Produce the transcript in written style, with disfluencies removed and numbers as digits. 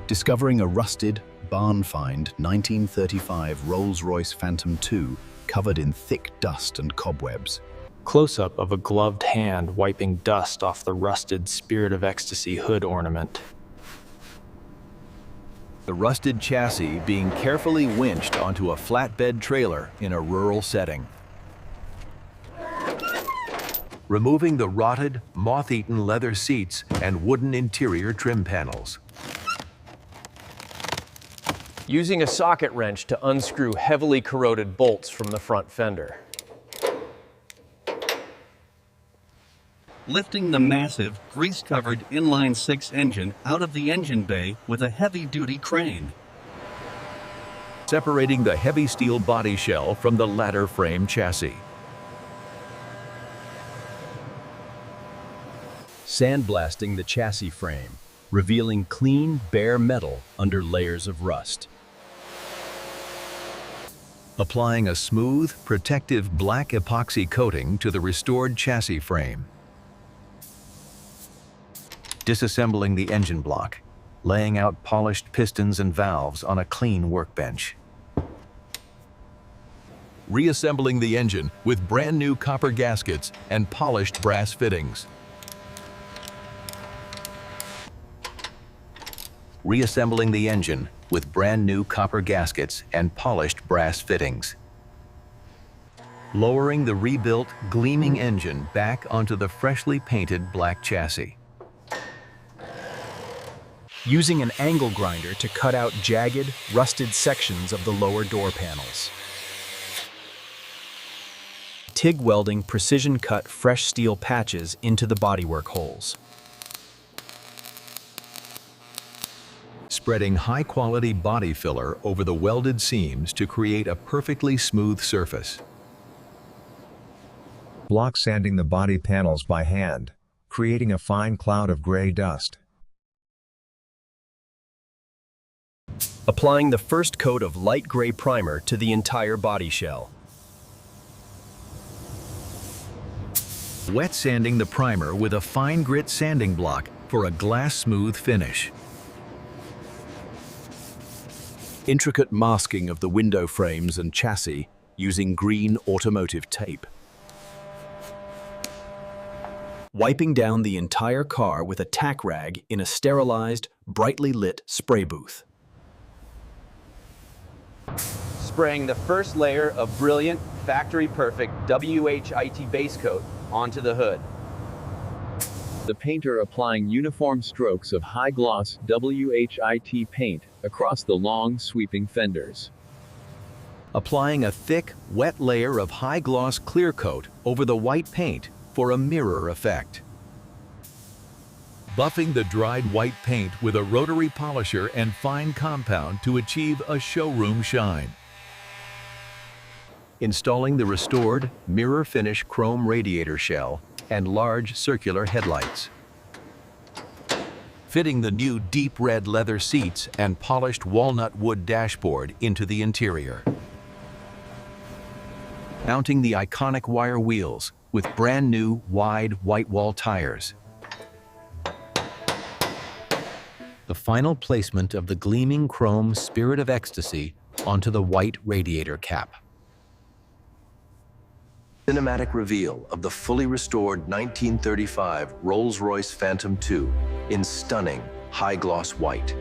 Discovering a rusted, barn-find 1935 Rolls-Royce Phantom II covered in thick dust and cobwebs. Close-up of a gloved hand wiping dust off the rusted Spirit of Ecstasy hood ornament. The rusted chassis being carefully winched onto a flatbed trailer in a rural setting. Removing the rotted, moth-eaten leather seats and wooden interior trim panels. Using a socket wrench to unscrew heavily corroded bolts from the front fender. Lifting the massive, grease-covered inline-six engine out of the engine bay with a heavy-duty crane. Separating the heavy steel body shell from the ladder frame chassis. Sandblasting the chassis frame, revealing clean, bare metal under layers of rust. Applying a smooth, protective black epoxy coating to the restored chassis frame. Disassembling the engine block, laying out polished pistons and valves on a clean workbench. Reassembling the engine with brand new copper gaskets and polished brass fittings. Reassembling the engine with brand new copper gaskets and polished brass fittings. Lowering the rebuilt, gleaming engine back onto the freshly painted black chassis. Using an angle grinder to cut out jagged, rusted sections of the lower door panels. TIG welding precision-cut fresh steel patches into the bodywork holes. Spreading high-quality body filler over the welded seams to create a perfectly smooth surface. Block sanding the body panels by hand, creating a fine cloud of gray dust. Applying the first coat of light gray primer to the entire body shell. Wet sanding the primer with a fine grit sanding block for a glass-smooth finish. Intricate masking of the window frames and chassis using green automotive tape. Wiping down the entire car with a tack rag in a sterilized, brightly lit spray booth. Spraying the first layer of brilliant, factory-perfect WHIT base coat onto the hood. The painter applying uniform strokes of high-gloss WHIT paint across the long, sweeping fenders. Applying a thick, wet layer of high-gloss clear coat over the white paint for a mirror effect. Buffing the dried white paint with a rotary polisher and fine compound to achieve a showroom shine. Installing the restored mirror finish chrome radiator shell and large circular headlights. Fitting the new deep red leather seats and polished walnut wood dashboard into the interior. Mounting the iconic wire wheels with brand new wide white wall tires. The final placement of the gleaming chrome Spirit of Ecstasy onto the white radiator cap. Cinematic reveal of the fully restored 1935 Rolls-Royce Phantom II in stunning high-gloss white.